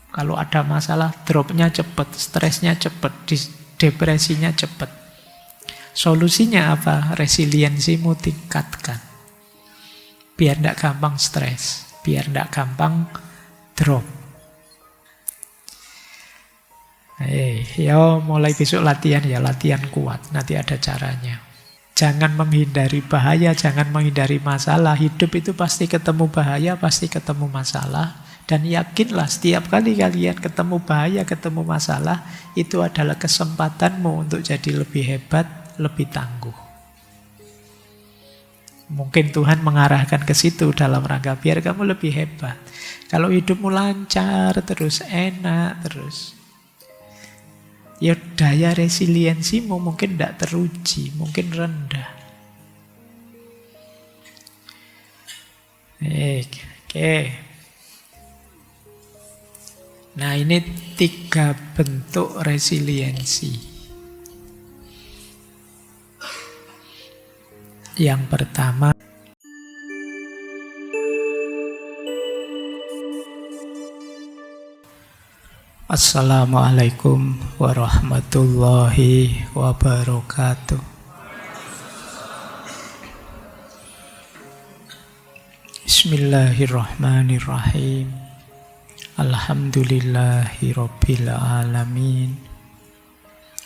Kalau ada masalah, dropnya cepat, stresnya cepat, depresinya cepat. Solusinya apa? Resiliensimu tingkatkan. Biar tidak gampang stres, biar tidak gampang drop. Ya mulai besok latihan ya, latihan kuat. Nanti ada caranya. Jangan menghindari bahaya, jangan menghindari masalah. Hidup itu pasti ketemu bahaya, pasti ketemu masalah. Dan yakinlah setiap kali kalian ketemu bahaya, ketemu masalah, itu adalah kesempatanmu untuk jadi lebih hebat, lebih tangguh. Mungkin Tuhan mengarahkan ke situ dalam rangka biar kamu lebih hebat. Kalau hidupmu lancar terus, enak terus, ya daya resiliensimu mungkin tidak teruji, mungkin rendah. Oke. Nah ini 3 bentuk resiliensi. Yang pertama, Assalamualaikum warahmatullahi wabarakatuh. Bismillahirrahmanirrahim. Alhamdulillahi rabbil alamin.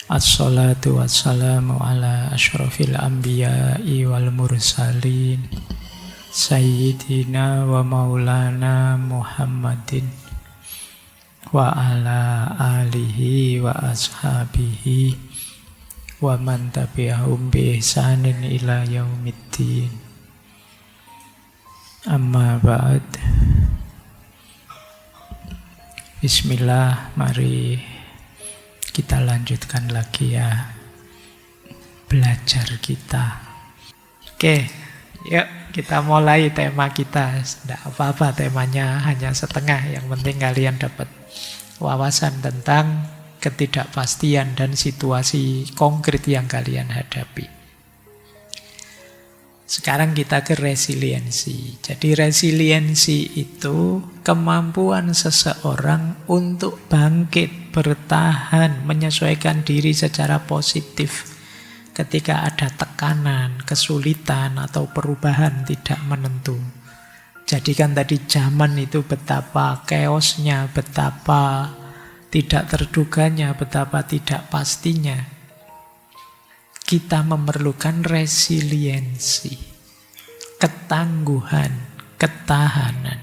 Assalatu wassalamu ala asyrafil anbiya'i wal mursalin Sayyidina wa maulana Muhammadin wa ala alihi wa ashabihi wa man tabi'ahum bi ihsanin ila yaumiddin. Amma ba'd. Bismillah, mari kita lanjutkan lagi ya belajar kita. Oke, yuk kita mulai tema kita. Tidak apa-apa temanya hanya setengah, yang penting kalian dapat wawasan tentang ketidakpastian dan situasi konkret yang kalian hadapi. Sekarang kita ke resiliensi. Jadi resiliensi itu kemampuan seseorang untuk bangkit, bertahan, menyesuaikan diri secara positif ketika ada tekanan, kesulitan, atau perubahan tidak menentu. Jadi kan tadi zaman itu betapa chaosnya, betapa tidak terduganya, betapa tidak pastinya. Kita memerlukan resiliensi, ketangguhan, ketahanan.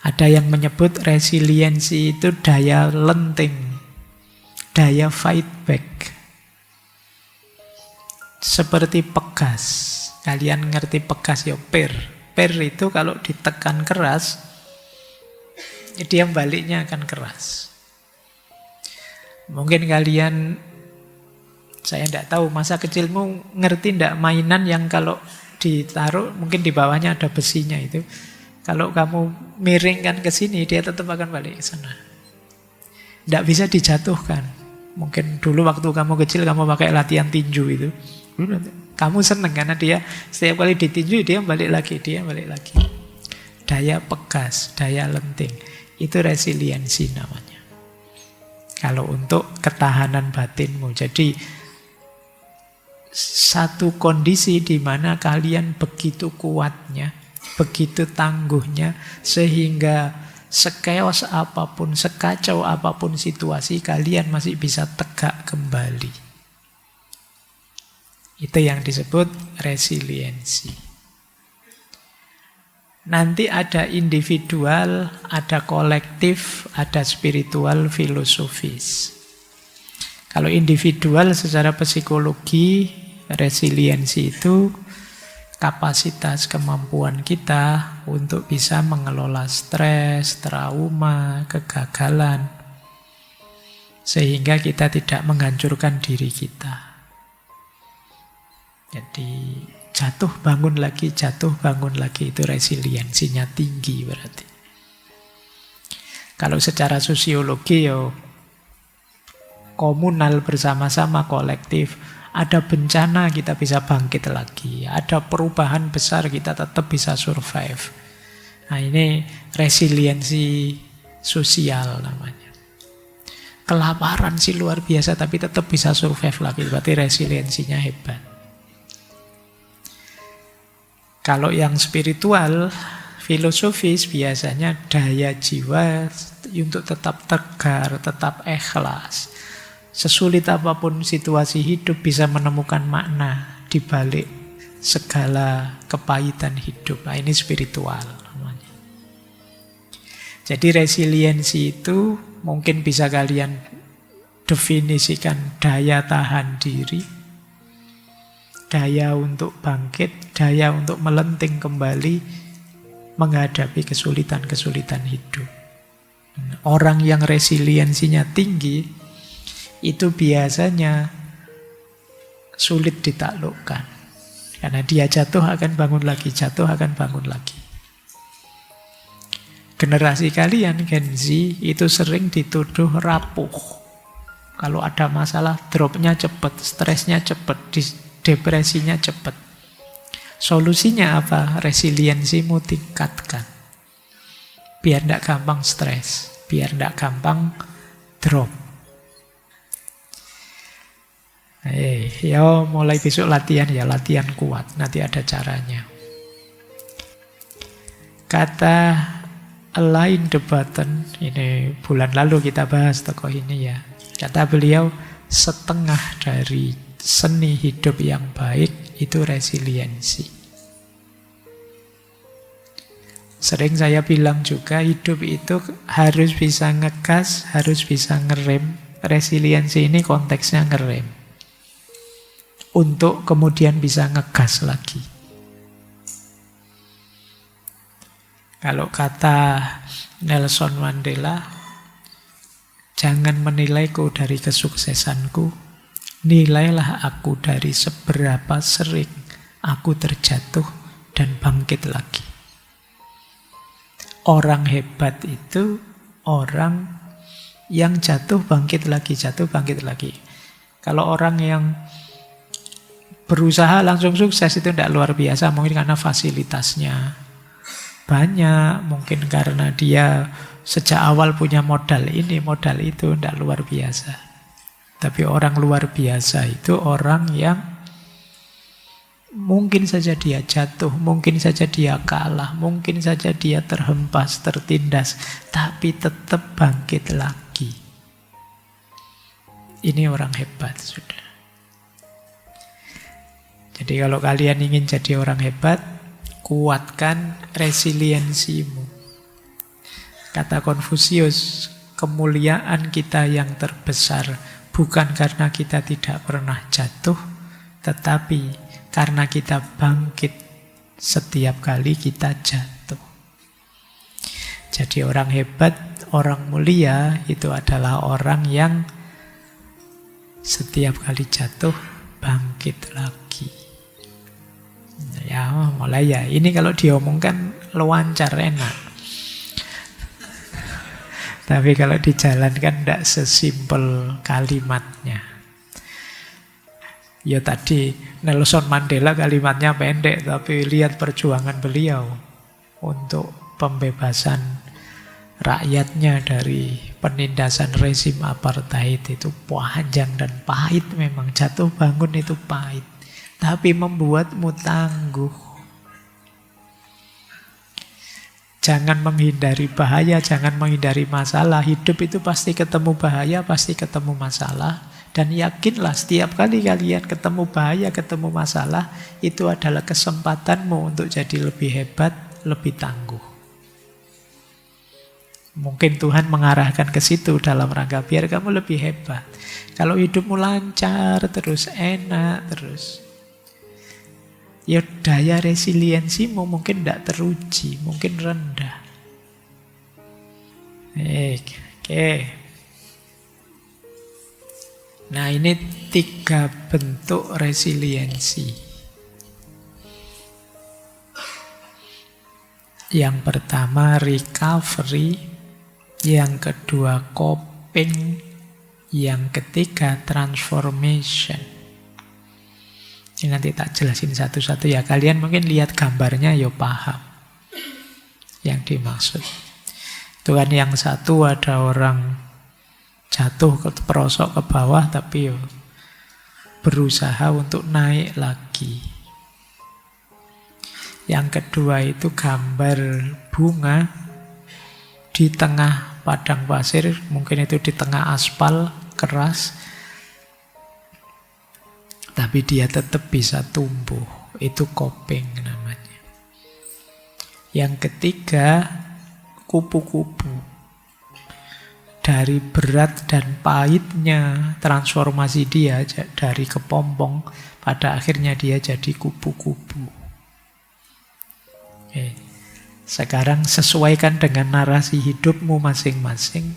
Ada yang menyebut resiliensi itu daya lenting, daya fight back. Seperti pegas. Kalian ngerti pegas ya, per. Per itu kalau ditekan keras, dia baliknya akan keras. Mungkin kalian, saya tidak tahu, masa kecilmu ngerti tidak mainan yang kalau ditaruh mungkin di bawahnya ada besinya itu. Kalau kamu miringkan ke sini, dia tetap akan balik ke sana. Tidak bisa dijatuhkan. Mungkin dulu waktu kamu kecil kamu pakai latihan tinju itu. Kamu seneng karena dia setiap kali ditinju dia balik lagi, dia balik lagi. Daya pegas, daya lenting. Itu resiliensi namanya. Kalau untuk ketahanan batinmu. Jadi satu kondisi di mana kalian begitu kuatnya, begitu tangguhnya, sehingga sekeos apapun, sekacau apapun situasi, kalian masih bisa tegak kembali. Itu yang disebut resiliensi. Nanti ada individual, ada kolektif, ada spiritual, filosofis. Kalau individual secara psikologi, resiliensi itu kapasitas kemampuan kita untuk bisa mengelola stres, trauma, kegagalan, sehingga kita tidak menghancurkan diri kita. Jadi jatuh bangun lagi itu resiliensinya tinggi berarti. Kalau secara sosiologi ya komunal, bersama-sama, kolektif. Ada bencana kita bisa bangkit lagi. Ada perubahan besar kita tetap bisa survive. Nah ini resiliensi sosial namanya. Kelaparan sih luar biasa, tapi tetap bisa survive lagi. Berarti resiliensinya hebat. Kalau yang spiritual, filosofis, biasanya daya jiwa untuk tetap tegar, tetap ikhlas. Sesulit apapun situasi hidup bisa menemukan makna di balik segala kepahitan hidup. Nah, ini spiritual namanya. Jadi resiliensi itu mungkin bisa kalian definisikan daya tahan diri, daya untuk bangkit, daya untuk melenting kembali menghadapi kesulitan-kesulitan hidup. Orang yang resiliensinya tinggi itu biasanya sulit ditaklukkan. Karena dia jatuh akan bangun lagi, jatuh akan bangun lagi. Generasi kalian, Gen Z, itu sering dituduh rapuh. Kalau ada masalah, dropnya cepat, stresnya cepat, depresinya cepat. Solusinya apa? Resiliensimu tingkatkan. Biar tidak gampang stres, biar tidak gampang drop. Ya mulai besok latihan ya, latihan kuat. Nanti ada caranya. Kata Alain de Botton, ini bulan lalu kita bahas tokoh ini ya. Kata beliau, setengah dari seni hidup yang baik itu resiliensi. Sering saya bilang juga, hidup itu harus bisa ngegas, harus bisa ngerem. Resiliensi ini konteksnya ngerem. Untuk kemudian bisa ngegas lagi. Kalau kata Nelson Mandela, jangan menilaiku dari kesuksesanku, nilailah aku dari seberapa sering aku terjatuh dan bangkit lagi. Orang hebat itu orang yang jatuh bangkit lagi, jatuh bangkit lagi. Kalau orang yang berusaha langsung sukses itu tidak luar biasa, mungkin karena fasilitasnya banyak, mungkin karena dia sejak awal punya modal ini, modal itu, tidak luar biasa. Tapi orang luar biasa itu orang yang mungkin saja dia jatuh, mungkin saja dia kalah, mungkin saja dia terhempas, tertindas, tapi tetap bangkit lagi. Ini orang hebat, sudah. Jadi kalau kalian ingin jadi orang hebat, kuatkan resiliensimu. Kata Konfusius, kemuliaan kita yang terbesar bukan karena kita tidak pernah jatuh, tetapi karena kita bangkit setiap kali kita jatuh. Jadi orang hebat, orang mulia itu adalah orang yang setiap kali jatuh bangkit lagi. Ya mulai ya, ini kalau diomongkan lancar enak. Tapi kalau dijalankan tidak sesimpel kalimatnya. Ya tadi Nelson Mandela kalimatnya pendek, tapi lihat perjuangan beliau untuk pembebasan rakyatnya dari penindasan rezim apartheid itu panjang dan pahit memang. Jatuh bangun itu pahit, tapi membuatmu tangguh. Jangan menghindari bahaya, jangan menghindari masalah. Hidup itu pasti ketemu bahaya, pasti ketemu masalah. Dan yakinlah setiap kali kalian ketemu bahaya, ketemu masalah, itu adalah kesempatanmu untuk jadi lebih hebat, lebih tangguh. Mungkin Tuhan mengarahkan ke situ dalam rangka biar kamu lebih hebat. Kalau hidupmu lancar terus, enak terus, ya daya resiliensimu mungkin tidak teruji, mungkin rendah. Oke. Nah ini 3 bentuk resiliensi. Yang pertama recovery, yang kedua coping, yang ketiga transformation. Ini nanti tak jelasin satu-satu ya. Kalian mungkin lihat gambarnya ya paham yang dimaksud. Itu kan yang satu ada orang jatuh ke perosok ke bawah tapi berusaha untuk naik lagi. Yang kedua itu gambar bunga di tengah padang pasir, mungkin itu di tengah aspal keras, tapi dia tetap bisa tumbuh. Itu coping namanya. Yang ketiga, kupu-kupu. Dari berat dan pahitnya transformasi dia dari kepompong, pada akhirnya dia jadi kupu-kupu. Oke. Sekarang sesuaikan dengan narasi hidupmu masing-masing.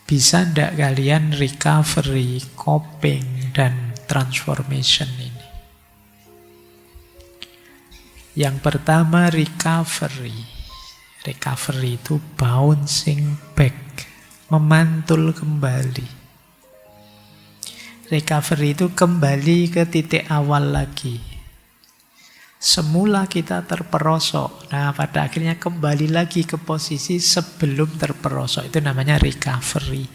Bisa ndak kalian recovery, coping, dan transformation ini? Yang pertama recovery. Recovery itu bouncing back, memantul kembali. Recovery itu kembali ke titik awal lagi. Semula kita terperosok. Nah, pada akhirnya kembali lagi ke posisi sebelum terperosok. Itu namanya recovery.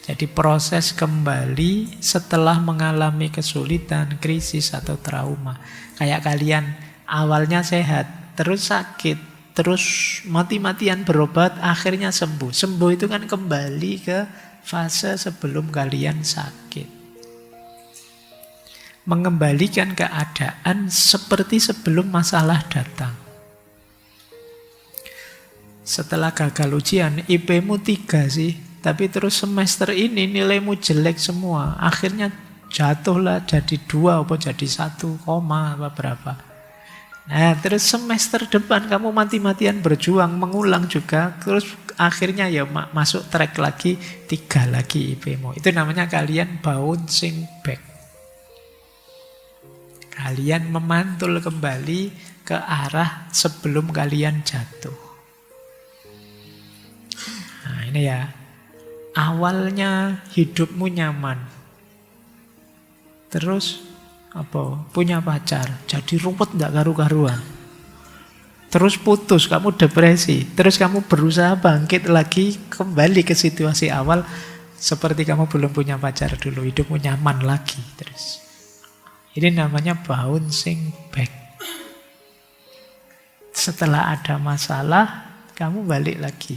Jadi proses kembali setelah mengalami kesulitan, krisis, atau trauma. Kayak kalian awalnya sehat, terus sakit, terus mati-matian berobat, akhirnya sembuh. Sembuh itu kan kembali ke fase sebelum kalian sakit. Mengembalikan keadaan seperti sebelum masalah datang. Setelah gagal ujian, IP-mu 3 sih, tapi terus semester ini nilaimu jelek semua. Akhirnya jatuhlah jadi 2 apa jadi 1, apa berapa. Nah, terus semester depan kamu mati-matian berjuang, mengulang juga, terus akhirnya ya masuk track lagi, 3 lagi IP-mu. Itu namanya kalian bouncing back. Kalian memantul kembali ke arah sebelum kalian jatuh. Nah, ini ya. Awalnya hidupmu nyaman. Terus punya pacar, jadi ruwet enggak karu-karuan. Terus putus, kamu depresi. Terus kamu berusaha bangkit lagi, kembali ke situasi awal seperti kamu belum punya pacar dulu, hidupmu nyaman lagi terus. Ini namanya bouncing back. Setelah ada masalah, kamu balik lagi.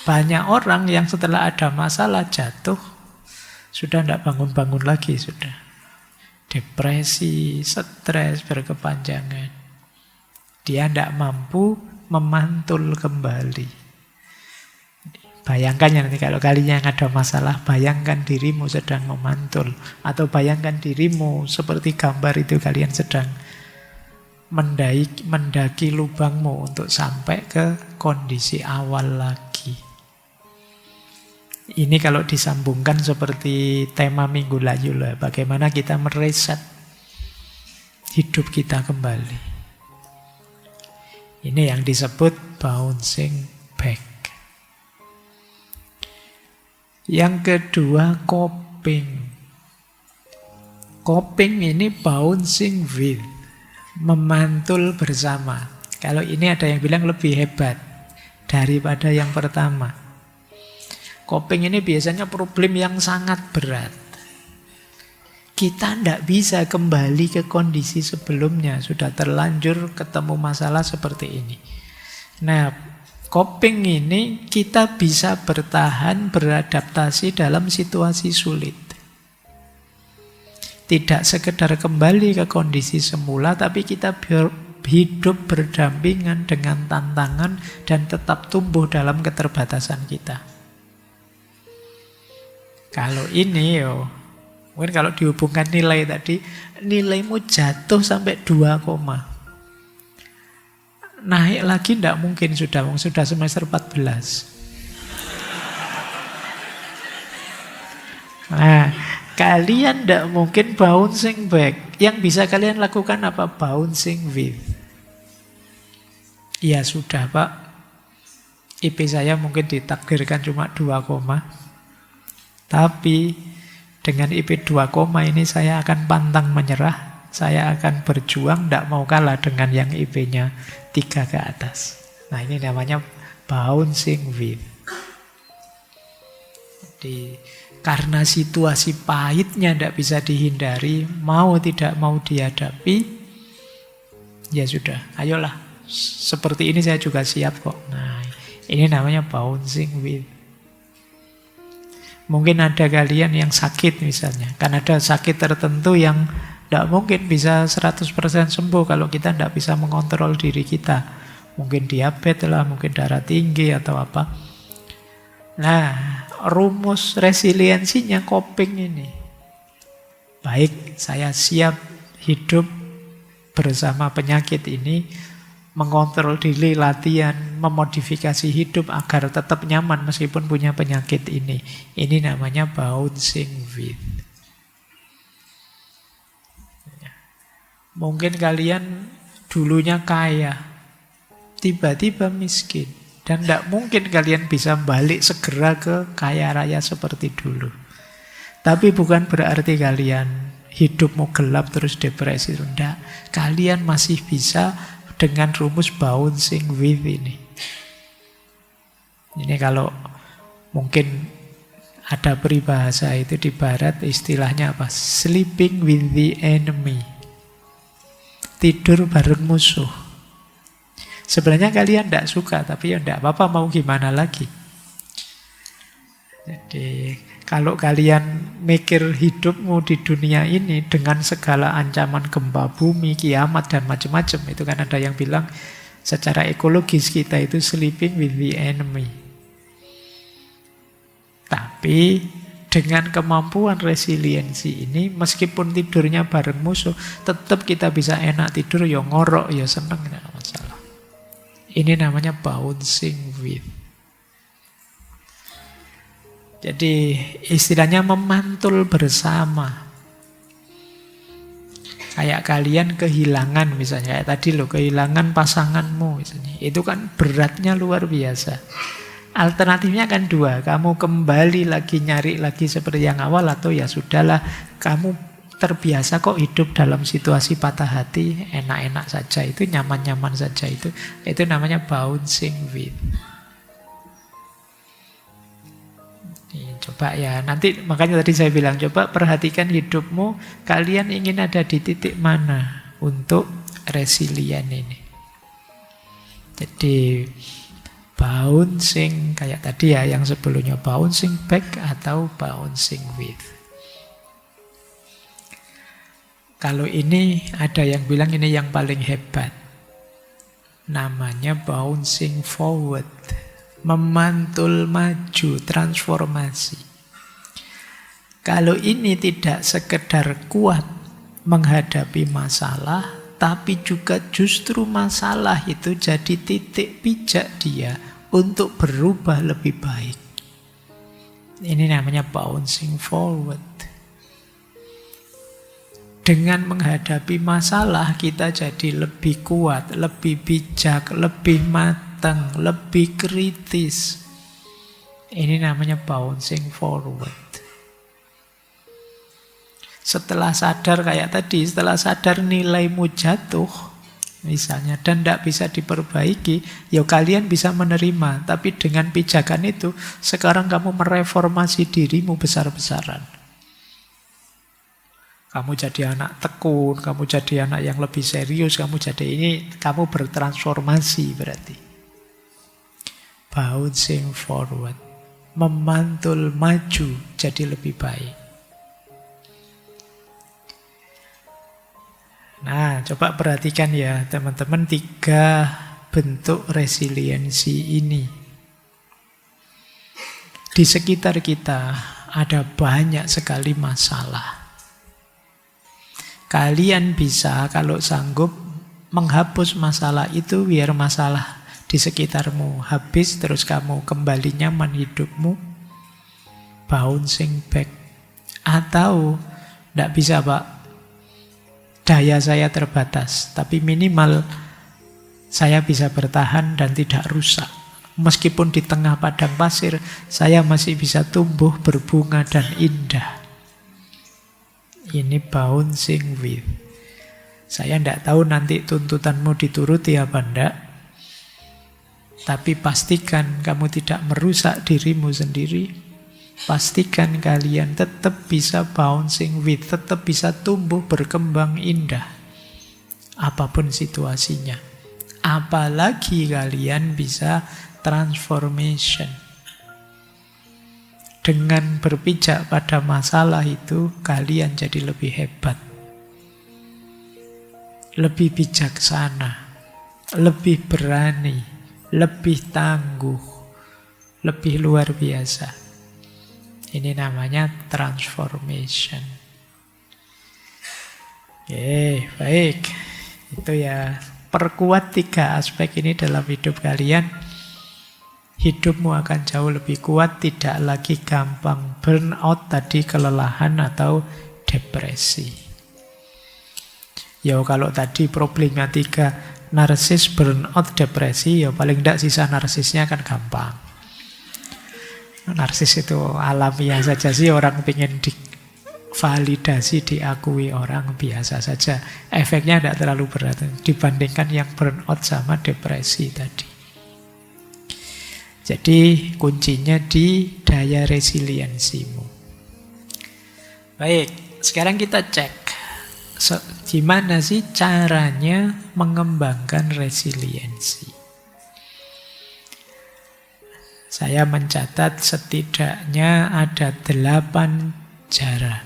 Banyak orang yang setelah ada masalah jatuh, sudah tidak bangun-bangun lagi, sudah. Depresi, stres berkepanjangan. Dia tidak mampu memantul kembali. Bayangkan ya nanti kalau kalian yang ada masalah, bayangkan dirimu sedang memantul. Atau bayangkan dirimu seperti gambar itu, kalian sedang mendaki lubangmu untuk sampai ke kondisi awal lagi. Ini kalau disambungkan seperti tema Minggu Layu lah, bagaimana kita mereset hidup kita kembali. Ini yang disebut bouncing back. Yang kedua, coping. Coping ini bouncing with, memantul bersama. Kalau ini ada yang bilang lebih hebat daripada yang pertama. Coping ini biasanya problem yang sangat berat. Kita tidak bisa kembali ke kondisi sebelumnya. Sudah terlanjur ketemu masalah seperti ini. Nah, coping ini kita bisa bertahan, beradaptasi dalam situasi sulit. Tidak sekedar kembali ke kondisi semula, tapi kita hidup berdampingan dengan tantangan dan tetap tumbuh dalam keterbatasan kita. Kalau ini mungkin kalau dihubungkan nilai tadi, nilaimu jatuh sampai 2, naik lagi tidak mungkin, sudah semester 14. Nah, kalian tidak mungkin bouncing back. Yang bisa kalian lakukan apa? Bouncing with. Ya sudah Pak, IP saya mungkin ditakdirkan cuma 2, tapi dengan IP 2, ini saya akan pantang menyerah. Saya akan berjuang, tidak mau kalah dengan yang IP-nya 3 ke atas. Nah, ini namanya bouncing with. Jadi, karena situasi pahitnya tidak bisa dihindari, mau tidak mau dihadapi, ya sudah, ayolah. Seperti ini saya juga siap kok. Nah, ini namanya bouncing with. Mungkin ada kalian yang sakit misalnya. Kan ada sakit tertentu yang tidak mungkin bisa 100% sembuh kalau kita tidak bisa mengontrol diri kita. Mungkin diabetes lah, mungkin darah tinggi atau apa. Nah, rumus resiliensinya coping ini. Baik, saya siap hidup bersama penyakit ini, mengontrol diri, latihan, memodifikasi hidup agar tetap nyaman meskipun punya penyakit ini. Ini namanya bouncing with. Mungkin kalian dulunya kaya, tiba-tiba miskin. Dan tidak mungkin kalian bisa balik segera ke kaya raya seperti dulu. Tapi bukan berarti kalian hidupmu gelap terus depresi. Tidak. Kalian masih bisa dengan rumus bouncing with ini. Ini kalau mungkin ada peribahasa itu di barat, istilahnya apa? Sleeping with the enemy. Tidur bareng musuh. Sebenarnya kalian tidak suka, tapi ya tidak apa-apa, mau gimana lagi. Jadi kalau kalian mikir hidupmu di dunia ini dengan segala ancaman gempa bumi, kiamat, dan macam-macam, itu kan ada yang bilang secara ekologis kita itu sleeping with the enemy. Tapi dengan kemampuan resiliensi ini, meskipun tidurnya bareng musuh, tetap kita bisa enak tidur, ya ngorok, ya seneng, tidak masalah. Ini namanya bouncing with. Jadi istilahnya memantul bersama. Kayak kalian kehilangan misalnya, kayak tadi loh, kehilangan pasanganmu misalnya. Itu kan beratnya luar biasa. Alternatifnya kan dua, kamu kembali lagi nyari lagi seperti yang awal, atau ya sudahlah, kamu terbiasa kok hidup dalam situasi patah hati, enak-enak saja, itu nyaman-nyaman saja, itu namanya bouncing with. Coba ya, nanti makanya tadi saya bilang, coba perhatikan hidupmu, kalian ingin ada di titik mana untuk resilient ini. Jadi bouncing kayak tadi ya, yang sebelumnya bouncing back atau bouncing with. Kalau ini ada yang bilang ini yang paling hebat. Namanya bouncing forward. Memantul maju, transformasi. Kalau ini tidak sekedar kuat menghadapi masalah, tapi juga justru masalah itu jadi titik pijak dia untuk berubah lebih baik. Ini namanya bouncing forward. Dengan menghadapi masalah, kita jadi lebih kuat, lebih bijak, lebih matang, lebih kritis. Ini namanya bouncing forward. Setelah sadar kayak tadi, setelah sadar nilaimu jatuh, misalnya, dan tidak bisa diperbaiki, ya kalian bisa menerima. Tapi dengan pijakan itu, sekarang kamu mereformasi dirimu besar-besaran. Kamu jadi anak tekun, kamu jadi anak yang lebih serius, kamu bertransformasi berarti. Bouncing forward. Memantul maju jadi lebih baik. Nah, coba perhatikan ya teman-teman, 3 bentuk resiliensi ini. Di sekitar kita ada banyak sekali masalah. Kalian bisa kalau sanggup menghapus masalah itu biar masalah di sekitarmu habis, terus kamu kembali nyaman hidupmu. Bouncing back. Atau tidak bisa Pak, daya saya terbatas, tapi minimal saya bisa bertahan dan tidak rusak. Meskipun di tengah padang pasir, saya masih bisa tumbuh, berbunga, dan indah. Ini bouncing with. Saya tidak tahu nanti tuntutanmu dituruti apa enggak. Tapi pastikan kamu tidak merusak dirimu sendiri. Pastikan kalian tetap bisa bouncing with, tetap bisa tumbuh berkembang indah. Apapun situasinya. Apalagi kalian bisa transformation. Dengan berpijak pada masalah itu, kalian jadi lebih hebat. Lebih bijaksana. Lebih berani. Lebih tangguh. Lebih luar biasa. Ini namanya transformation. Oke, baik. Itu ya, perkuat 3 aspek ini dalam hidup kalian. Hidupmu akan jauh lebih kuat, tidak lagi gampang burnout tadi, kelelahan atau depresi. Ya kalau tadi problematika narsis, burnout, depresi, ya paling tidak sisa narsisnya kan gampang. Narsis itu alamiah saja sih, orang pengen divalidasi, diakui orang biasa saja. Efeknya tidak terlalu berat dibandingkan yang burnout sama depresi tadi. Jadi kuncinya di daya resiliensimu. Baik, sekarang kita cek. Gimana sih caranya mengembangkan resiliensi? Saya mencatat setidaknya ada 8 cara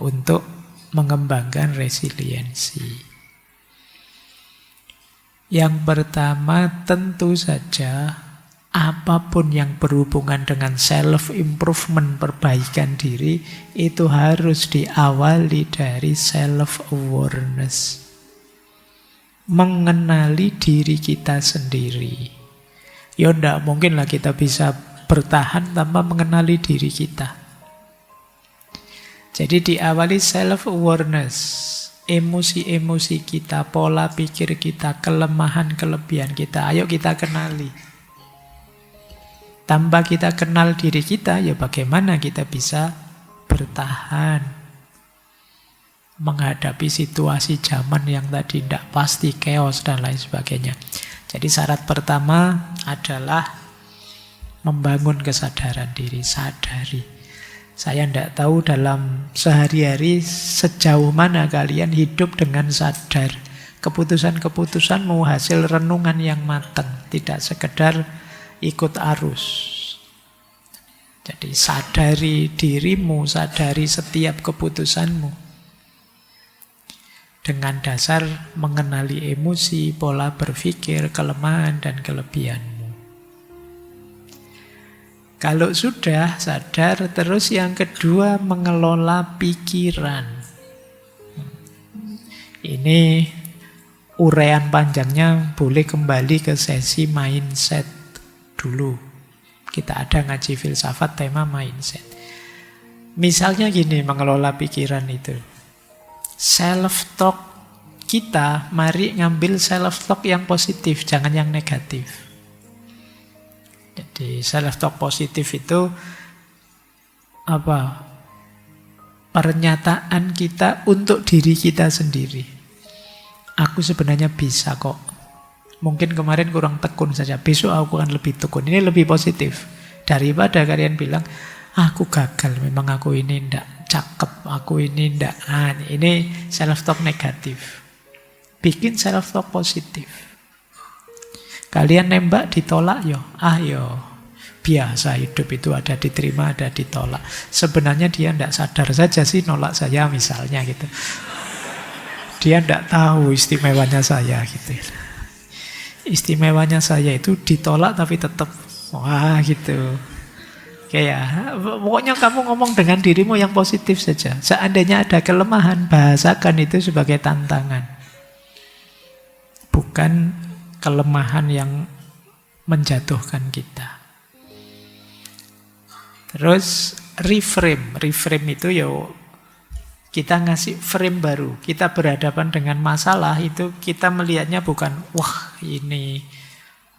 untuk mengembangkan resiliensi. Yang pertama tentu saja apapun yang berhubungan dengan self-improvement, perbaikan diri, itu harus diawali dari self-awareness. Mengenali diri kita sendiri. Ya enggak mungkin lah kita bisa bertahan tanpa mengenali diri kita. Jadi diawali self-awareness. Emosi-emosi kita, pola pikir kita, kelemahan-kelebihan kita. Ayo kita kenali. Tanpa kita kenal diri kita, ya bagaimana kita bisa bertahan menghadapi situasi zaman yang tadi tidak pasti, chaos dan lain sebagainya. Jadi syarat pertama adalah membangun kesadaran diri, sadari. Saya tidak tahu dalam sehari-hari sejauh mana kalian hidup dengan sadar. Keputusan-keputusanmu hasil renungan yang matang, tidak sekedar ikut arus. Jadi sadari dirimu, sadari setiap keputusanmu. Dengan dasar mengenali emosi, pola berpikir, kelemahan dan kelebihanmu. Kalau sudah sadar, terus yang kedua mengelola pikiran. Ini uraian panjangnya boleh kembali ke sesi mindset dulu. Kita ada ngaji filsafat tema mindset. Misalnya gini, mengelola pikiran itu. Self-talk kita, mari ngambil self-talk yang positif, jangan yang negatif. Jadi self-talk positif itu apa? Pernyataan kita untuk diri kita sendiri. Aku sebenarnya bisa kok. Mungkin kemarin kurang tekun saja, besok aku akan lebih tekun. Ini lebih positif daripada kalian bilang, aku gagal, memang aku ini ndak cakep, aku ini ndak. Nah, ini self-talk negatif. Bikin self-talk positif. Kalian nembak ditolak, yo, biasa hidup itu ada diterima, ada ditolak. Sebenarnya dia ndak sadar saja sih nolak saya misalnya gitu. Dia ndak tahu istimewanya saya gitu. Istimewanya saya itu ditolak tapi tetap, wah gitu. Kayak, pokoknya kamu ngomong dengan dirimu yang positif saja. Seandainya ada kelemahan, bahasakan itu sebagai tantangan. Bukan kelemahan yang menjatuhkan kita. Terus reframe. Reframe itu ya kita ngasih frame baru. Kita berhadapan dengan masalah itu kita melihatnya bukan, wah ini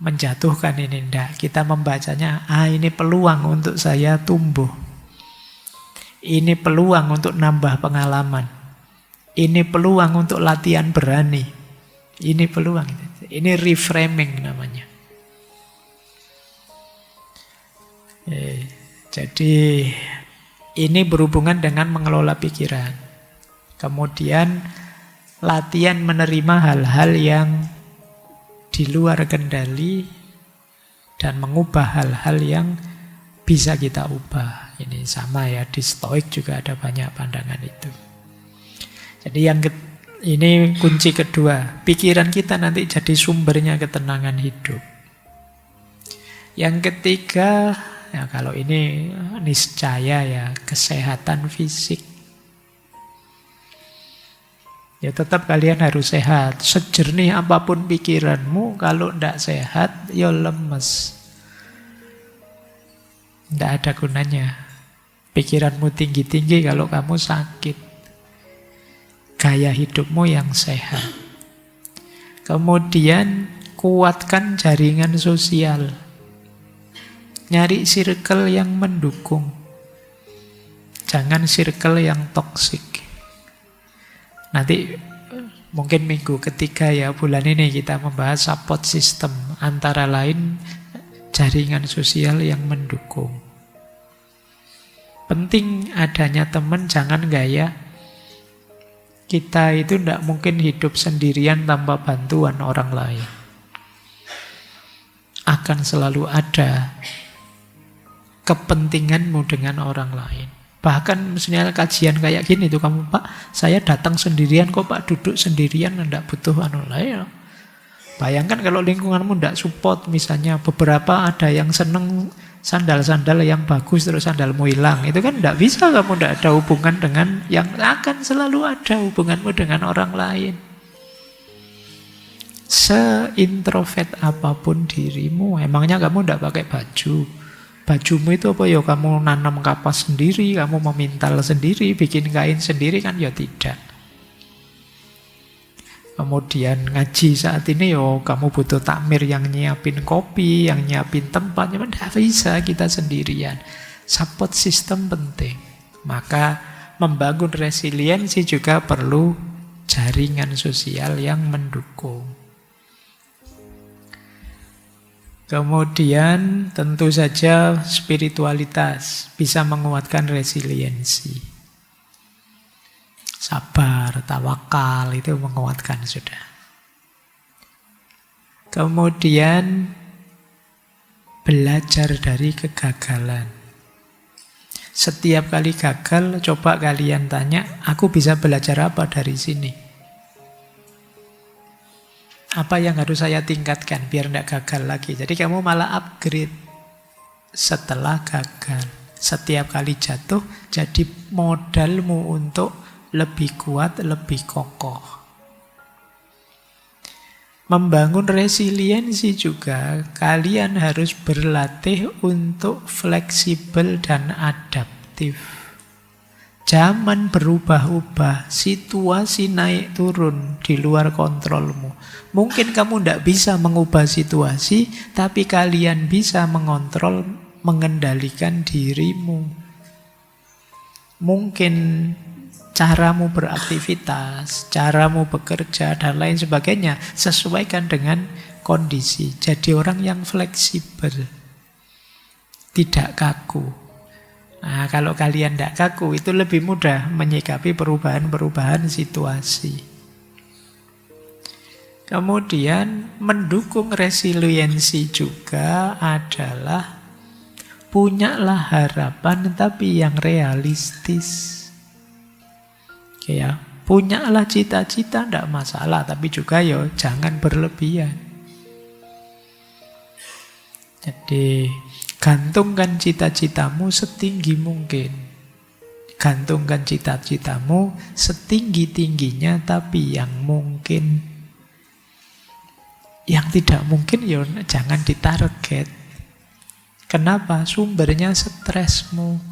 menjatuhkan, ini enggak. Kita membacanya, ini peluang untuk saya tumbuh. Ini peluang untuk nambah pengalaman. Ini peluang untuk latihan berani. Ini peluang. Ini reframing namanya. Jadi ini berhubungan dengan mengelola pikiran. Kemudian latihan menerima hal-hal yang di luar kendali dan mengubah hal-hal yang bisa kita ubah. Ini sama ya, di Stoik juga ada banyak pandangan itu. Jadi ini kunci kedua. Pikiran kita nanti jadi sumbernya ketenangan hidup. Yang ketiga, ya kalau ini niscaya ya, kesehatan fisik. Ya tetap kalian harus sehat. Sejernih apapun pikiranmu, kalau tidak sehat, ya lemes. Tidak ada gunanya. Pikiranmu tinggi-tinggi kalau kamu sakit. Gaya hidupmu yang sehat. Kemudian kuatkan jaringan sosial. Nyari circle yang mendukung. Jangan circle yang toksik. Nanti mungkin minggu ketiga ya, bulan ini kita membahas support system. Antara lain jaringan sosial yang mendukung. Penting adanya teman, jangan gaya kita itu tidak mungkin hidup sendirian tanpa bantuan orang lain. Akan selalu ada kepentinganmu dengan orang lain. Bahkan misalnya kajian kayak gini tuh, kamu Pak, saya datang sendirian kok Pak, duduk sendirian, tidak butuh lain. Bayangkan kalau lingkunganmu tidak support, misalnya beberapa ada yang seneng sandal-sandal yang bagus terus sandalmu hilang, itu kan tidak bisa, kamu tidak ada hubungan dengan yang akan selalu ada hubunganmu dengan orang lain. Seintrovert apapun dirimu, emangnya kamu tidak pakai baju? Bajumu itu apa ya? Kamu nanam kapas sendiri, kamu memintal sendiri, bikin kain sendiri kan? Ya tidak. Kemudian ngaji saat ini kamu butuh takmir yang nyiapin kopi, yang nyiapin tempat. Memang tidak bisa kita sendirian. Support system penting. Maka membangun resiliensi juga perlu jaringan sosial yang mendukung. Kemudian tentu saja spiritualitas bisa menguatkan resiliensi. Sabar, tawakal itu menguatkan sudah. Kemudian belajar dari kegagalan. Setiap kali gagal, coba kalian tanya, aku bisa belajar apa dari sini? Apa yang harus saya tingkatkan biar tidak gagal lagi? Jadi kamu malah upgrade setelah gagal. Setiap kali jatuh, jadi modalmu untuk lebih kuat, lebih kokoh. Membangun resiliensi juga, kalian harus berlatih untuk fleksibel dan adaptif. Zaman berubah-ubah, situasi naik turun di luar kontrolmu. Mungkin kamu tidak bisa mengubah situasi, tapi kalian bisa mengontrol, mengendalikan dirimu. Mungkin caramu beraktivitas, caramu bekerja, dan lain sebagainya sesuaikan dengan kondisi. Jadi orang yang fleksibel, tidak kaku. Nah, kalau kalian tidak kaku, itu lebih mudah menyikapi perubahan-perubahan situasi. Kemudian mendukung resiliensi juga adalah punyalah harapan tapi yang realistis. Ya, punyalah cita-cita tidak masalah, tapi juga jangan berlebihan. Jadi gantungkan cita-citamu setinggi mungkin. Gantungkan cita-citamu setinggi-tingginya, tapi yang mungkin. Yang tidak mungkin jangan ditarget. Kenapa? Sumbernya stresmu.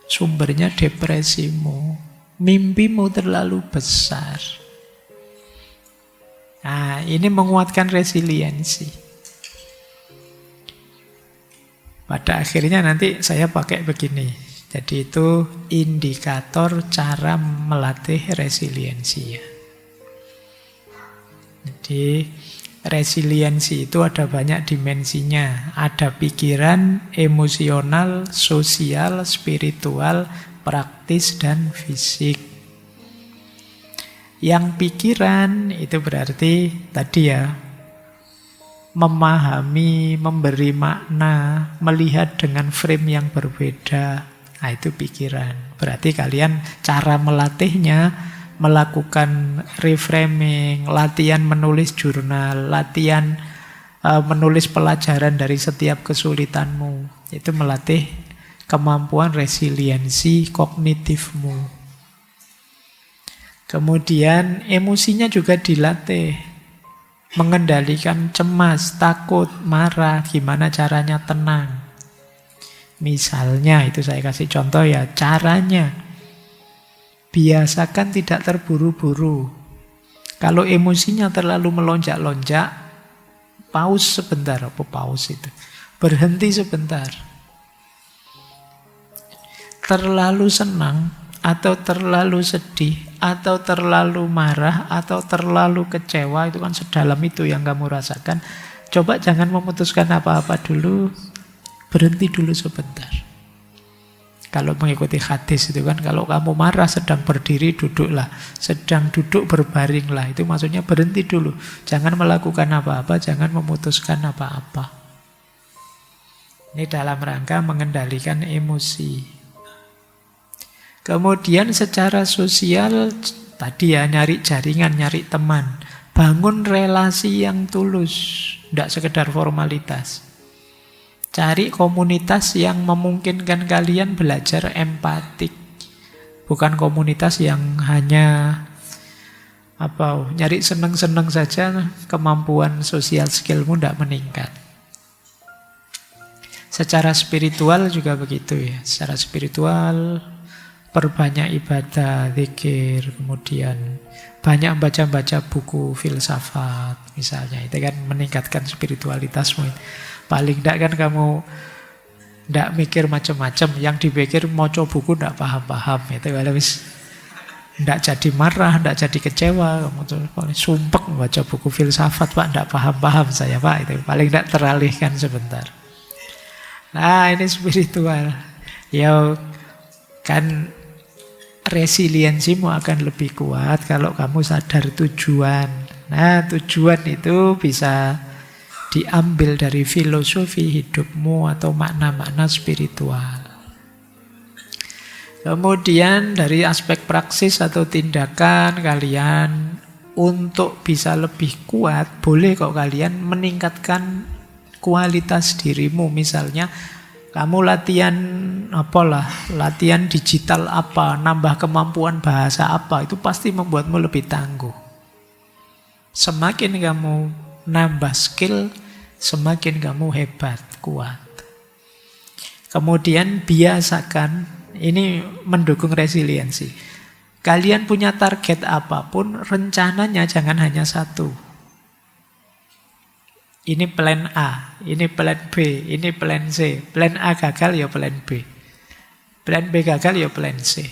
Sumbernya depresimu. Mimpimu terlalu besar. Nah, ini menguatkan resiliensi. Pada akhirnya nanti saya pakai begini. Jadi itu indikator cara melatih resiliensi ya. Jadi Resiliensi itu ada banyak dimensinya. Ada pikiran, emosional, sosial, spiritual, praktis, dan fisik. Yang pikiran itu berarti tadi ya, memahami, memberi makna, melihat dengan frame yang berbeda. Nah, itu pikiran. Berarti kalian cara melatihnya melakukan reframing, latihan menulis jurnal, latihan menulis pelajaran dari setiap kesulitanmu. Itu melatih kemampuan resiliensi kognitifmu. Kemudian emosinya juga dilatih. Mengendalikan cemas, takut, marah, gimana caranya tenang. Misalnya, itu saya kasih contoh ya, caranya. Biasakan tidak terburu-buru. Kalau emosinya terlalu melonjak-lonjak, pause sebentar. Apa pause itu? Berhenti sebentar. Terlalu senang, atau terlalu sedih, atau terlalu marah, atau terlalu kecewa, itu kan sedalam itu yang kamu rasakan. Coba jangan memutuskan apa-apa dulu, berhenti dulu sebentar. Kalau mengikuti hadis itu kan, kalau kamu marah sedang berdiri, duduklah. Sedang duduk, berbaringlah. Itu maksudnya berhenti dulu. Jangan melakukan apa-apa, jangan memutuskan apa-apa. Ini dalam rangka mengendalikan emosi. Kemudian secara sosial, tadi ya nyari jaringan, nyari teman. Bangun relasi yang tulus, tidak sekedar formalitas. Cari komunitas yang memungkinkan kalian belajar empatik. Bukan komunitas yang hanya nyari seneng-seneng saja, kemampuan sosial skillmu tidak meningkat. Secara spiritual juga begitu ya. Secara spiritual, perbanyak ibadah, zikir, kemudian banyak baca-baca buku filsafat misalnya. Itu kan meningkatkan spiritualitasmu. Paling tidak kan kamu tidak mikir macam-macam. Yang dipikir maca buku tidak paham-paham. Itu kalau tidak jadi marah, tidak jadi kecewa. Kamu tuh paling sumpek baca buku filsafat, Pak, tidak paham-paham saya, Pak. Itu paling tidak teralihkan sebentar. Nah, ini spiritual. Ya kan resiliensimu akan lebih kuat kalau kamu sadar tujuan. Nah, tujuan itu bisa diambil dari filosofi hidupmu atau makna-makna spiritual. Kemudian dari aspek praksis atau tindakan kalian untuk bisa lebih kuat, boleh kok kalian meningkatkan kualitas dirimu. Misalnya kamu latihan latihan digital apa, nambah kemampuan bahasa apa, itu pasti membuatmu lebih tangguh. Semakin kamu nambah skill, semakin kamu hebat, kuat. Kemudian biasakan, ini mendukung resiliensi. Kalian punya target apapun, rencananya jangan hanya satu. Ini plan A, ini plan B, ini plan C. Plan A gagal ya plan B. Plan B gagal ya plan C.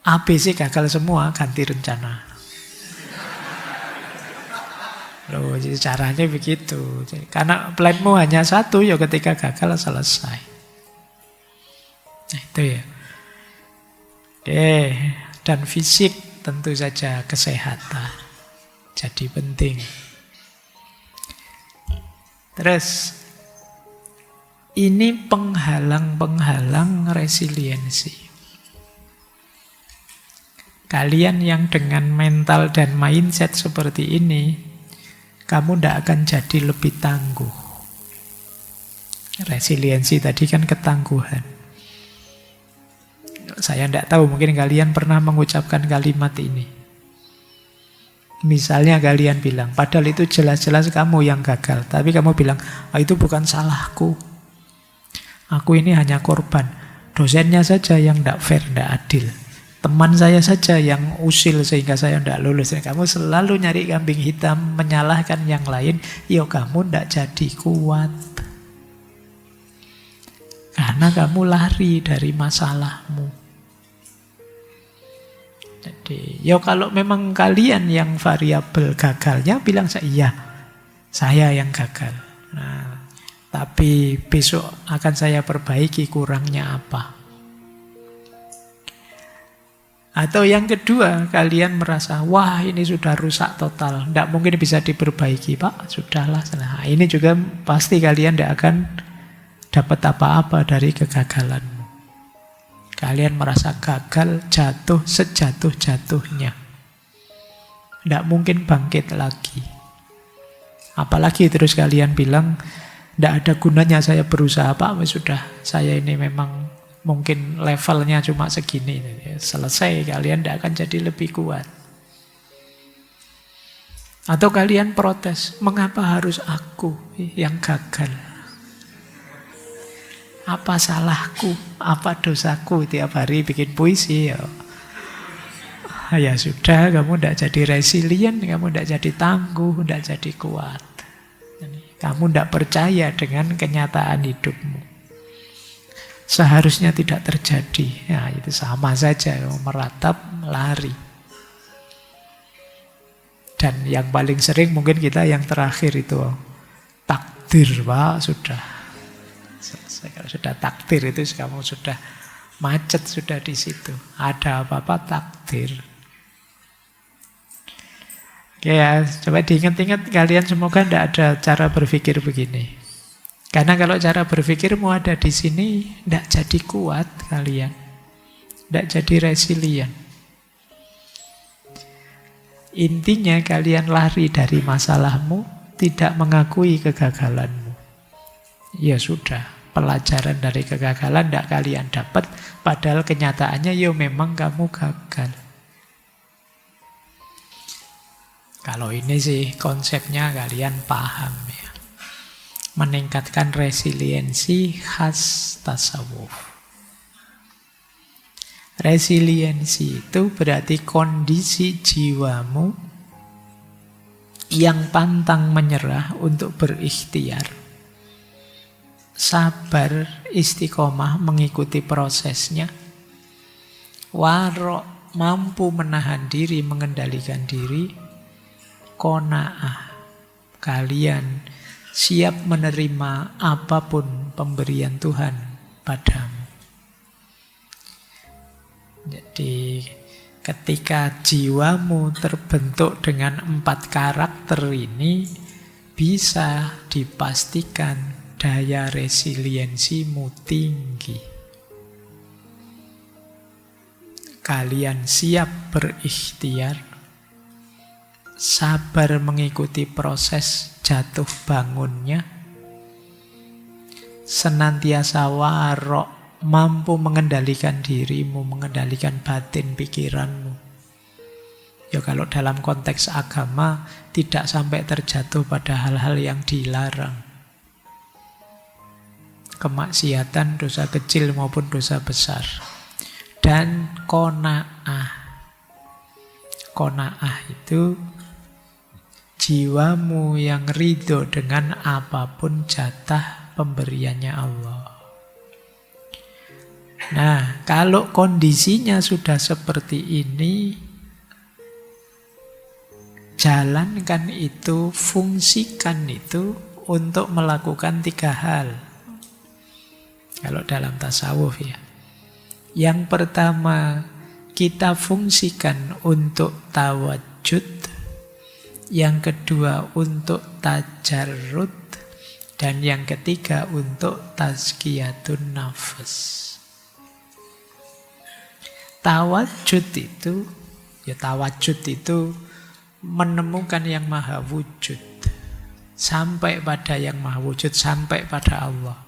A, B, C gagal semua, ganti rencana. Loh, jadi caranya begitu. Karena planmu hanya satu, ya ketika gagal selesai. Nah, itu ya. Oke, dan fisik tentu saja kesehatan. Jadi penting. Terus, ini penghalang-penghalang resiliensi. Kalian yang dengan mental dan mindset seperti ini, kamu tidak akan jadi lebih tangguh. Resiliensi tadi kan ketangguhan. Saya tidak tahu, mungkin kalian pernah mengucapkan kalimat ini. Misalnya kalian bilang, padahal itu jelas-jelas kamu yang gagal. Tapi kamu bilang, itu bukan salahku. Aku ini hanya korban. Dosennya saja yang tidak fair, tidak adil. Teman saya saja yang usil sehingga saya tidak lulus. Kamu selalu nyari kambing hitam, menyalahkan yang lain. Ya kamu tidak jadi kuat. Karena kamu lari dari masalahmu. Jadi, ya kalau memang kalian yang variabel gagalnya, bilang saya iya. Saya yang gagal. Nah, tapi besok akan saya perbaiki kurangnya apa. Atau yang kedua, kalian merasa, wah ini sudah rusak total, tidak mungkin bisa diperbaiki, Pak. Sudahlah. Nah, ini juga pasti kalian tidak akan dapat apa-apa dari kegagalanmu. Kalian merasa gagal, jatuh sejatuh-jatuhnya. Tidak mungkin bangkit lagi. Apalagi terus kalian bilang, tidak ada gunanya saya berusaha, Pak. Sudah, saya ini memang mungkin levelnya cuma segini. Selesai, kalian tidak akan jadi lebih kuat. Atau kalian protes, mengapa harus aku yang gagal? Apa salahku? Apa dosaku? Tiap hari bikin puisi ya. Ya sudah, kamu tidak jadi resilient, kamu tidak jadi tangguh, tidak jadi kuat. Kamu tidak percaya dengan kenyataan hidupmu. Seharusnya tidak terjadi. Ya, itu sama saja, meratap, lari. Dan yang paling sering mungkin kita yang terakhir itu takdir, Pak, sudah. Kalau sudah takdir itu kamu sudah macet sudah di situ. Ada apa-apa takdir. Oke ya, coba diingat-ingat kalian semoga tidak ada cara berpikir begini. Karena kalau cara berpikirmu ada di sini, tidak jadi kuat kalian. Tidak jadi resilient. Intinya kalian lari dari masalahmu, tidak mengakui kegagalanmu. Ya sudah, pelajaran dari kegagalan tidak kalian dapat, padahal kenyataannya ya memang kamu gagal. Kalau ini sih konsepnya kalian paham ya. Meningkatkan resiliensi khas tasawuf. Resiliensi itu berarti kondisi jiwamu yang pantang menyerah untuk berikhtiar. Sabar, istiqomah mengikuti prosesnya. Warok, mampu menahan diri, mengendalikan diri. Qanaah, kalian siap menerima apapun pemberian Tuhan padamu. Jadi ketika jiwamu terbentuk dengan 4 karakter ini, bisa dipastikan daya resiliensimu tinggi. Kalian siap berikhtiar, sabar mengikuti proses jatuh bangunnya, senantiasa warok, mampu mengendalikan dirimu, mengendalikan batin pikiranmu. Ya kalau dalam konteks agama, tidak sampai terjatuh pada hal-hal yang dilarang. Kemaksiatan, dosa kecil maupun dosa besar. Dan qanaah. Qanaah itu jiwamu yang ridho dengan apapun jatah pemberiannya Allah. Nah, kalau kondisinya sudah seperti ini, jalankan itu, fungsikan itu untuk melakukan 3 hal. Kalau dalam tasawuf ya. Yang pertama, kita fungsikan untuk tawajud. Yang kedua untuk tajarrud. Dan yang ketiga untuk tazkiyatun nafas. Tawajud itu menemukan yang maha wujud. Sampai pada yang maha wujud, sampai pada Allah.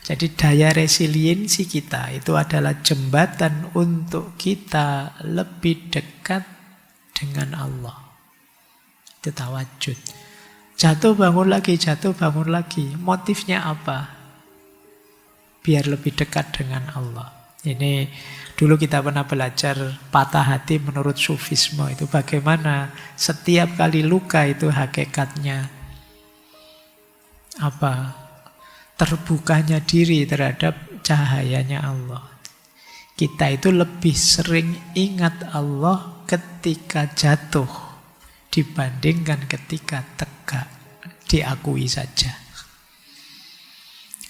Jadi daya resiliensi kita itu adalah jembatan untuk kita lebih dekat dengan Allah. Itu tawajud. Jatuh bangun lagi, jatuh bangun lagi. Motifnya apa? Biar lebih dekat dengan Allah. Ini dulu kita pernah belajar patah hati menurut Sufisme. Itu bagaimana setiap kali luka itu hakikatnya apa? Terbukanya diri terhadap cahayanya Allah. Kita itu lebih sering ingat Allah ketika jatuh dibandingkan ketika tegak. diakui saja.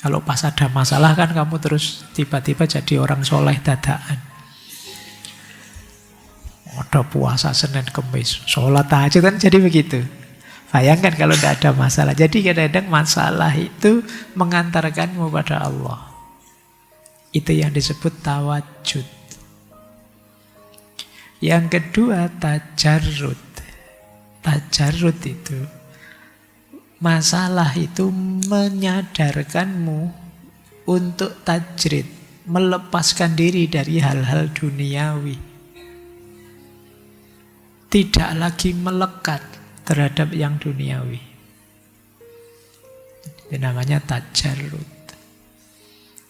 Kalau pas ada masalah kan kamu terus tiba-tiba jadi orang soleh dadakan. Ada puasa Senin Kemis, sholat tahajud kan jadi begitu. Bayangkan kalau tidak ada masalah. Jadi kadang-kadang masalah itu mengantarkanmu pada Allah. Itu yang disebut tawajud. Yang kedua tajarrud. Tajarrud itu, masalah itu menyadarkanmu untuk tajrid, melepaskan diri dari hal-hal duniawi. Tidak lagi melekat terhadap yang duniawi. Itu namanya tajarrud.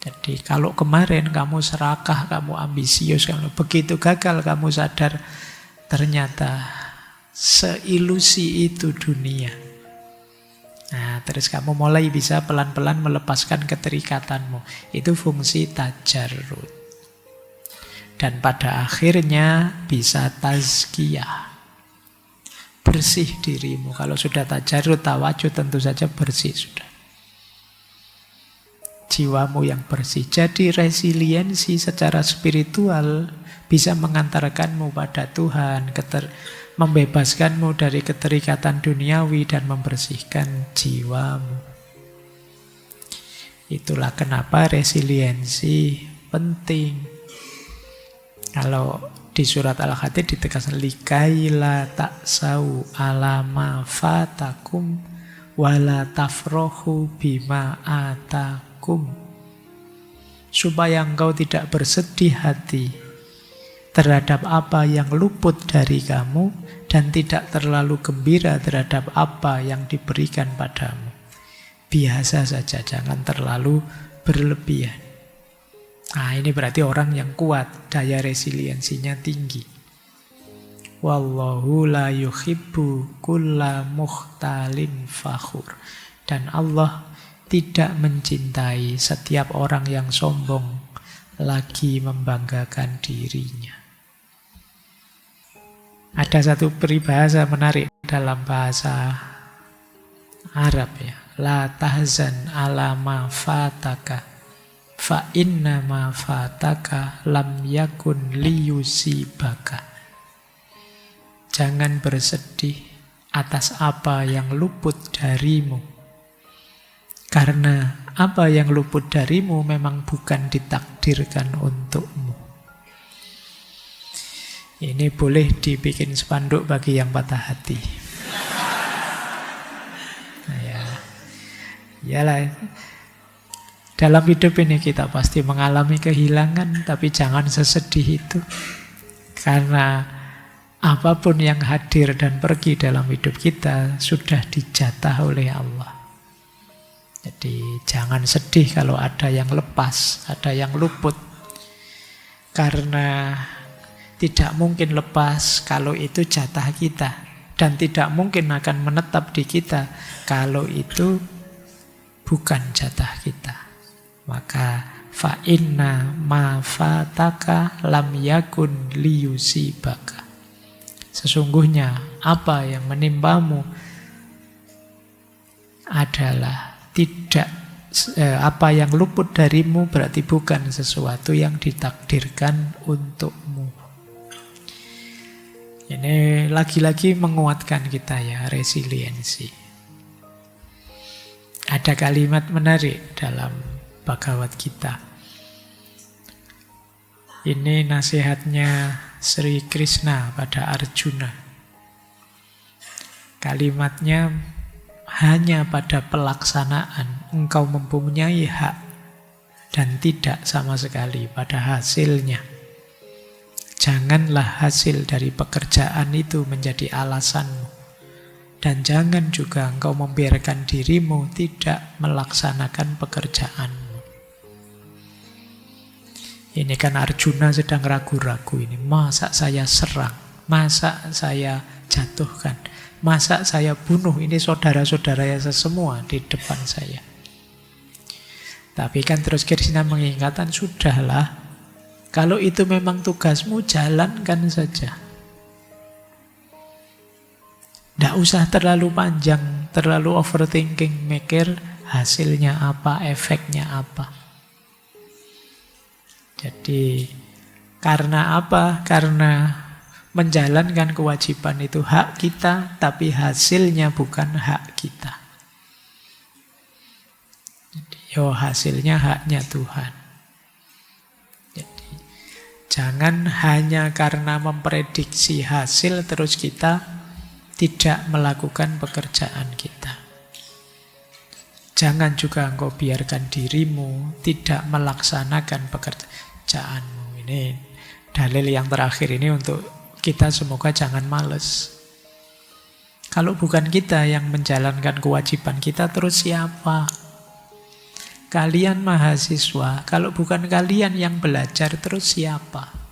Jadi kalau kemarin kamu serakah, kamu ambisius, begitu gagal kamu sadar ternyata seilusi itu dunia. Nah, terus kamu mulai bisa pelan-pelan melepaskan keterikatanmu. Itu fungsi tajarrud. Dan pada akhirnya bisa tazkiyah. Bersih dirimu. Kalau sudah tajarrud, tawajud, tentu saja bersih sudah. Jiwamu yang bersih. Jadi resiliensi secara spiritual bisa mengantarkanmu pada Tuhan, membebaskanmu dari keterikatan duniawi dan membersihkan jiwamu. Itulah kenapa resiliensi penting. Kalau di surat Al-Hadid ditegaskan likaila taksau alama fatakum wala tafrohu bima atakum, supaya engkau tidak bersedih hati terhadap apa yang luput dari kamu dan tidak terlalu gembira terhadap apa yang diberikan padamu. Biasa saja, jangan terlalu berlebihan. Nah, ini berarti orang yang kuat, daya resiliensinya tinggi. Wallahu la yuhibbu kulla mukhtalin fakhur. Dan Allah tidak mencintai setiap orang yang sombong lagi membanggakan dirinya. Ada satu peribahasa menarik dalam bahasa Arab ya. La tahzan ala ma fataka fa inna ma fataka lam yakun liyusibaka. Jangan bersedih atas apa yang luput darimu, karena apa yang luput darimu memang bukan ditakdirkan untukmu. Ini boleh dibikin spanduk bagi yang patah hati. Nah, ya. Iyalah. Dalam hidup ini kita pasti mengalami kehilangan, tapi jangan sesedih itu. Karena apapun yang hadir dan pergi dalam hidup kita sudah dijatah oleh Allah. Jadi jangan sedih kalau ada yang lepas, ada yang luput. Karena tidak mungkin lepas kalau itu jatah kita. Dan tidak mungkin akan menetap di kita kalau itu bukan jatah kita. Maka fa inna ma fataka lam yakun liyusibaka. Sesungguhnya apa yang menimpamu adalah tidak apa yang luput darimu berarti bukan sesuatu yang ditakdirkan untukmu. Ini lagi-lagi menguatkan kita ya, resiliensi. Ada kalimat menarik dalam Bhagavad Gita. Ini nasihatnya Sri Krishna pada Arjuna. Kalimatnya, hanya pada pelaksanaan engkau mempunyai hak dan tidak sama sekali pada hasilnya. Janganlah hasil dari pekerjaan itu menjadi alasanmu. Dan jangan juga engkau membiarkan dirimu tidak melaksanakan pekerjaanmu. Ini kan Arjuna sedang ragu-ragu ini. Masa saya serang? Masa saya jatuhkan? Masa saya bunuh? Ini saudara-saudara saya semua di depan saya. Tapi kan terus Krishna mengingatkan, sudahlah. Kalau itu memang tugasmu, jalankan saja. Tidak usah terlalu panjang terlalu overthinking, mikir hasilnya apa, efeknya apa. Jadi karena apa? Karena menjalankan kewajiban itu hak kita, tapi hasilnya bukan hak kita. Jadi, hasilnya haknya Tuhan. Jadi, jangan hanya karena memprediksi hasil terus kita tidak melakukan pekerjaan kita. Jangan juga engkau biarkan dirimu tidak melaksanakan pekerjaanmu. Ini dalil yang terakhir ini untuk kita semoga jangan males. Kalau bukan kita yang menjalankan kewajiban kita, terus siapa? Kalian mahasiswa, kalau bukan kalian yang belajar, terus siapa?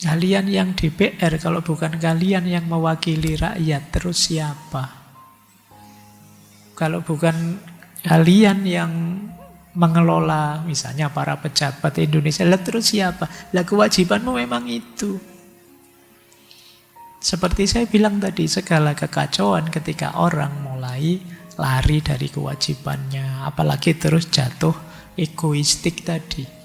Kalian yang DPR, kalau bukan kalian yang mewakili rakyat, terus siapa? Kalau bukan kalian yang mengelola, misalnya para pejabat Indonesia, lah terus siapa? Lah kewajibanmu memang itu. Seperti saya bilang tadi, segala kekacauan ketika orang mulai lari dari kewajibannya, apalagi terus jatuh egoistik tadi.